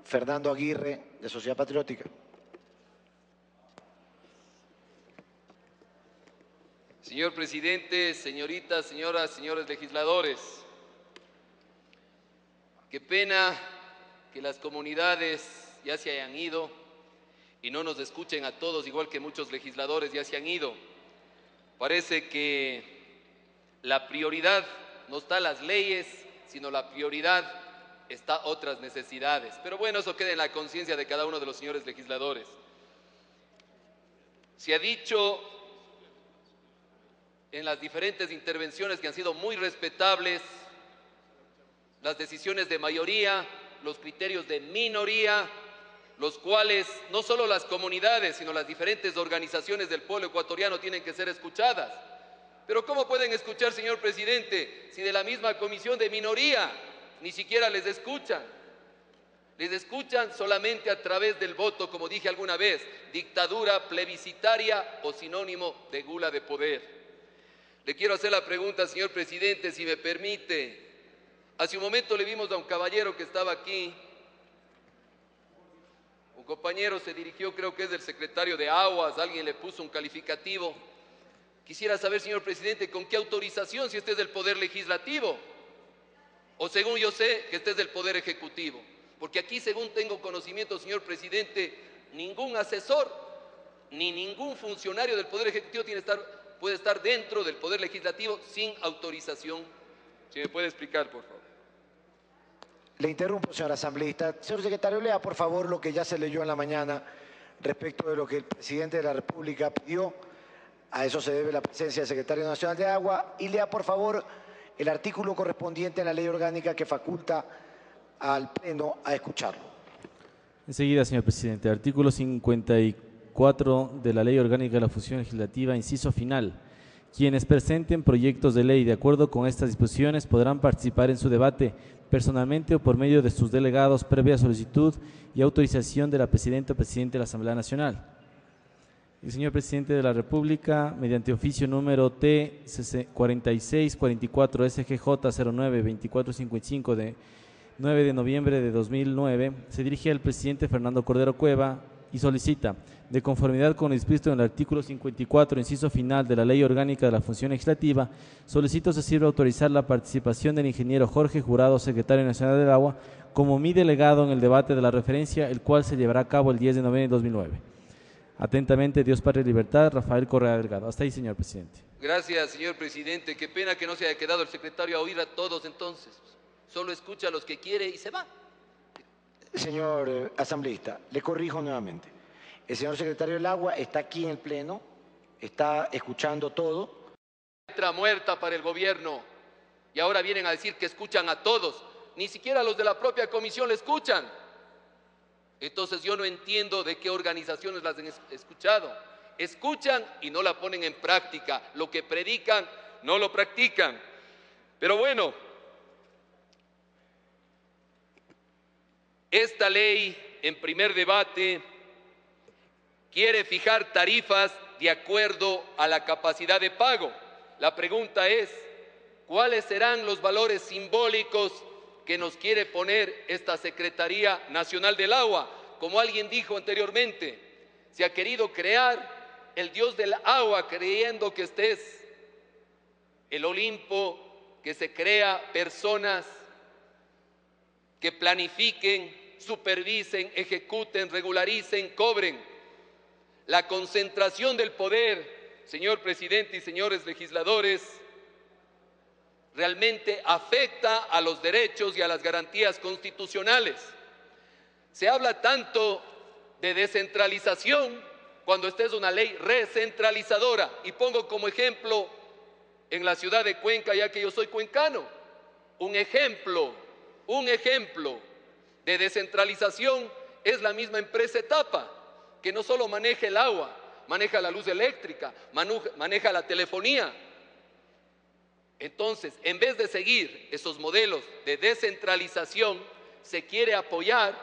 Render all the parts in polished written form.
Fernando Aguirre, de Sociedad Patriótica. Señor presidente, señoritas, señoras, señores legisladores, qué pena que las comunidades ya se hayan ido y no nos escuchen a todos, igual que muchos legisladores ya se han ido. Parece que la prioridad no está en las leyes, sino la prioridad está otras necesidades. Pero bueno, eso queda en la conciencia de cada uno de los señores legisladores. Se ha dicho en las diferentes intervenciones que han sido muy respetables, las decisiones de mayoría, los criterios de minoría, los cuales no solo las comunidades, sino las diferentes organizaciones del pueblo ecuatoriano tienen que ser escuchadas. Pero ¿cómo pueden escuchar, señor presidente, si de la misma comisión de minoría ni siquiera les escuchan? Les escuchan solamente a través del voto, como dije alguna vez, dictadura plebiscitaria o sinónimo de gula de poder. Le quiero hacer la pregunta, señor presidente, si me permite. Hace un momento le vimos a un caballero que estaba aquí. Un compañero se dirigió, creo que es del secretario de Aguas, alguien le puso un calificativo. Quisiera saber, señor presidente, ¿con qué autorización, si este es del Poder Legislativo? O según yo sé, que este es del Poder Ejecutivo. Porque aquí, según tengo conocimiento, señor presidente, ningún asesor ni ningún funcionario del Poder Ejecutivo puede estar dentro del Poder Legislativo sin autorización. Si me puede explicar, por favor. Le interrumpo, señor asambleísta. Señor secretario, lea por favor lo que ya se leyó en la mañana respecto de lo que el presidente de la República pidió. A eso se debe la presencia del secretario nacional de Agua. Y lea por favor el artículo correspondiente en la ley orgánica que faculta al Pleno a escucharlo. Enseguida, señor presidente. Artículo 54 de la Ley Orgánica de la Función Legislativa, inciso final. Quienes presenten proyectos de ley de acuerdo con estas disposiciones podrán participar en su debate personalmente o por medio de sus delegados previa solicitud y autorización de la Presidenta o Presidente de la Asamblea Nacional. El señor Presidente de la República, mediante oficio número T 4644 SGJ 09-2455 de 9 de noviembre de 2009, se dirige al presidente Fernando Cordero Cueva y solicita, de conformidad con lo dispuesto en el artículo 54, inciso final de la Ley Orgánica de la Función Legislativa, solicito se sirva autorizar la participación del ingeniero Jorge Jurado, secretario nacional del Agua, como mi delegado en el debate de la referencia, el cual se llevará a cabo el 10 de noviembre de 2009. Atentamente, Dios, Patria y Libertad, Rafael Correa Delgado. Hasta ahí, señor presidente. Gracias, señor presidente. Qué pena que no se haya quedado el secretario a oír a todos entonces. Solo escucha a los que quiere y se va. Señor asambleísta, le corrijo nuevamente. El señor secretario del Agua está aquí en el Pleno, está escuchando todo. Letra muerta para el gobierno. Y ahora vienen a decir que escuchan a todos. Ni siquiera los de la propia comisión le escuchan. Entonces yo no entiendo de qué organizaciones las han escuchado. Escuchan y no la ponen en práctica. Lo que predican no lo practican. Pero bueno, esta ley en primer debate quiere fijar tarifas de acuerdo a la capacidad de pago. La pregunta es, ¿cuáles serán los valores simbólicos que nos quiere poner esta Secretaría Nacional del Agua? Como alguien dijo anteriormente, se ha querido crear el Dios del agua creyendo que este es el Olimpo, que se crea personas que planifiquen, supervisen, ejecuten, regularicen, cobren. La concentración del poder, señor presidente y señores legisladores, realmente afecta a los derechos y a las garantías constitucionales. Se habla tanto de descentralización cuando esta es una ley recentralizadora. Y pongo como ejemplo en la ciudad de Cuenca, ya que yo soy cuencano, un ejemplo de descentralización es la misma empresa Etapa, que no solo maneja el agua, maneja la luz eléctrica, maneja la telefonía. Entonces, en vez de seguir esos modelos de descentralización, se quiere apoyar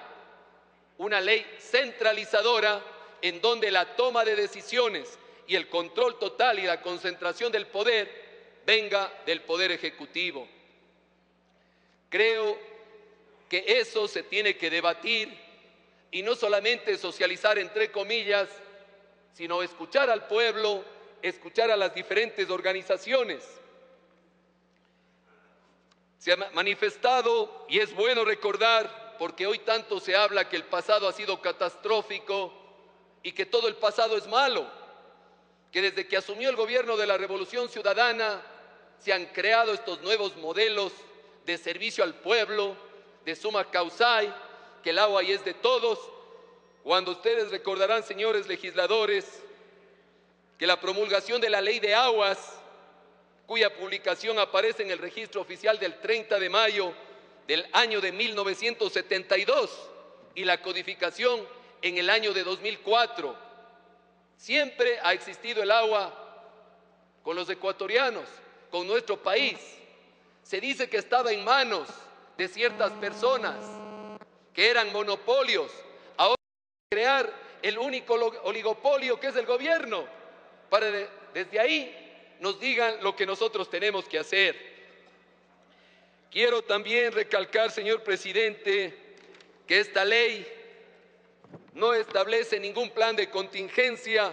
una ley centralizadora en donde la toma de decisiones y el control total y la concentración del poder venga del Poder Ejecutivo. Creo que eso se tiene que debatir y no solamente socializar entre comillas, sino escuchar al pueblo, escuchar a las diferentes organizaciones. Se ha manifestado, y es bueno recordar, porque hoy tanto se habla que el pasado ha sido catastrófico y que todo el pasado es malo, que desde que asumió el gobierno de la Revolución Ciudadana se han creado estos nuevos modelos de servicio al pueblo, de summa causae, que el agua y es de todos, cuando ustedes recordarán, señores legisladores, que la promulgación de la Ley de Aguas, cuya publicación aparece en el registro oficial del 30 de mayo del año de 1972 y la codificación en el año de 2004, siempre ha existido el agua con los ecuatorianos, con nuestro país. Se dice que estaba en manos de ciertas personas, que eran monopolios. Ahora crear el único oligopolio que es el gobierno, para desde ahí nos digan lo que nosotros tenemos que hacer. Quiero también recalcar, señor presidente, que esta ley no establece ningún plan de contingencia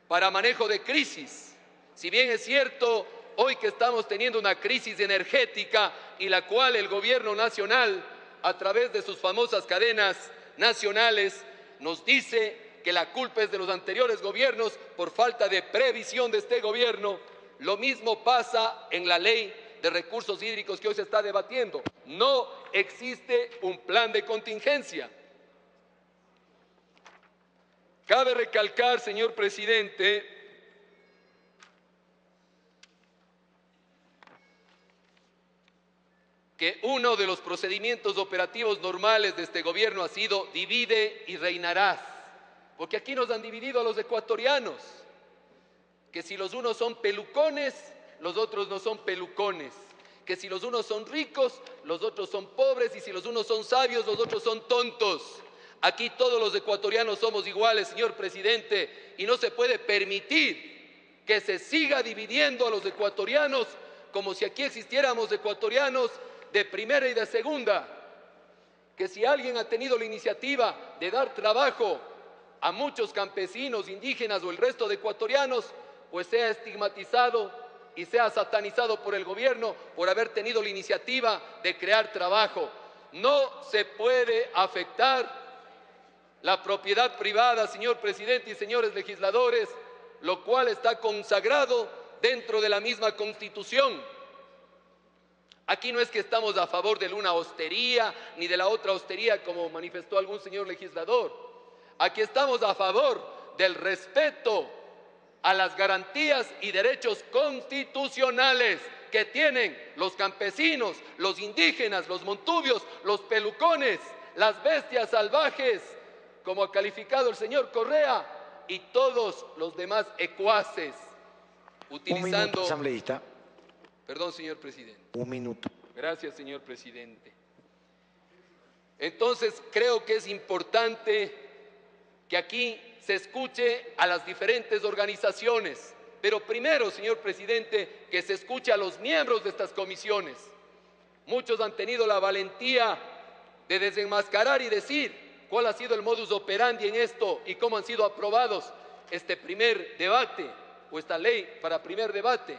para manejo de crisis. Si bien es cierto, hoy que estamos teniendo una crisis energética y la cual el gobierno nacional, a través de sus famosas cadenas nacionales, nos dice que la culpa es de los anteriores gobiernos por falta de previsión de este gobierno, lo mismo pasa en la ley de recursos hídricos que hoy se está debatiendo. No existe un plan de contingencia. Cabe recalcar, señor presidente, que uno de los procedimientos operativos normales de este gobierno ha sido divide y reinarás, porque aquí nos han dividido a los ecuatorianos, que si los unos son pelucones, los otros no son pelucones, que si los unos son ricos, los otros son pobres, y si los unos son sabios, los otros son tontos. Aquí todos los ecuatorianos somos iguales, señor presidente, y no se puede permitir que se siga dividiendo a los ecuatorianos como si aquí existiéramos ecuatorianos de primera y de segunda. Que si alguien ha tenido la iniciativa de dar trabajo a muchos campesinos, indígenas o el resto de ecuatorianos, pues sea estigmatizado y sea satanizado por el gobierno por haber tenido la iniciativa de crear trabajo. No se puede afectar la propiedad privada, señor presidente y señores legisladores, lo cual está consagrado dentro de la misma Constitución. Aquí no es que estamos a favor de una hostería ni de la otra hostería, como manifestó algún señor legislador. Aquí estamos a favor del respeto a las garantías y derechos constitucionales que tienen los campesinos, los indígenas, los montubios, los pelucones, las bestias salvajes, como ha calificado el señor Correa, y todos los demás ecuaces, utilizando... Un minuto, asambleísta. Perdón, señor presidente. Un minuto. Gracias, señor presidente. Entonces, creo que es importante que aquí se escuche a las diferentes organizaciones, pero primero, señor presidente, que se escuche a los miembros de estas comisiones. Muchos han tenido la valentía de desenmascarar y decir cuál ha sido el modus operandi en esto y cómo han sido aprobados este primer debate o esta ley para primer debate.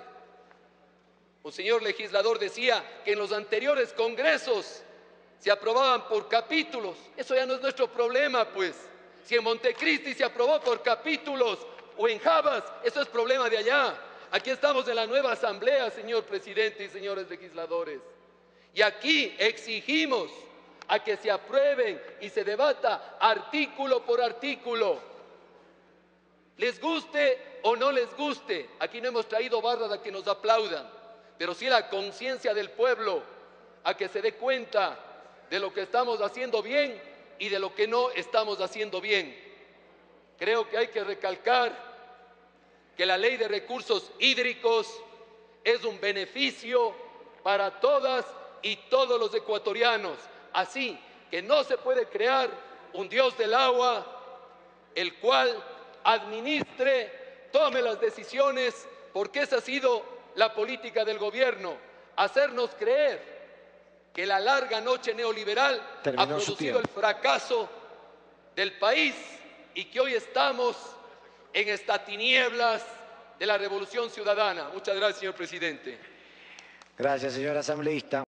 Un señor legislador decía que en los anteriores congresos se aprobaban por capítulos. Eso ya no es nuestro problema, pues. Si en Montecristi se aprobó por capítulos o en Javas, eso es problema de allá. Aquí estamos en la nueva asamblea, señor presidente y señores legisladores. Y aquí exigimos a que se aprueben y se debata artículo por artículo. Les guste o no les guste, aquí no hemos traído barras a que nos aplaudan, pero sí la conciencia del pueblo a que se dé cuenta de lo que estamos haciendo bien y de lo que no estamos haciendo bien. Creo que hay que recalcar que la ley de recursos hídricos es un beneficio para todas y todos los ecuatorianos. Así que no se puede crear un Dios del agua, el cual administre, tome las decisiones, porque esa ha sido la política del gobierno, hacernos creer que la larga noche neoliberal ha producido el fracaso del país y que hoy estamos en estas tinieblas de la revolución ciudadana. Muchas gracias, señor presidente. Gracias, señor asambleísta.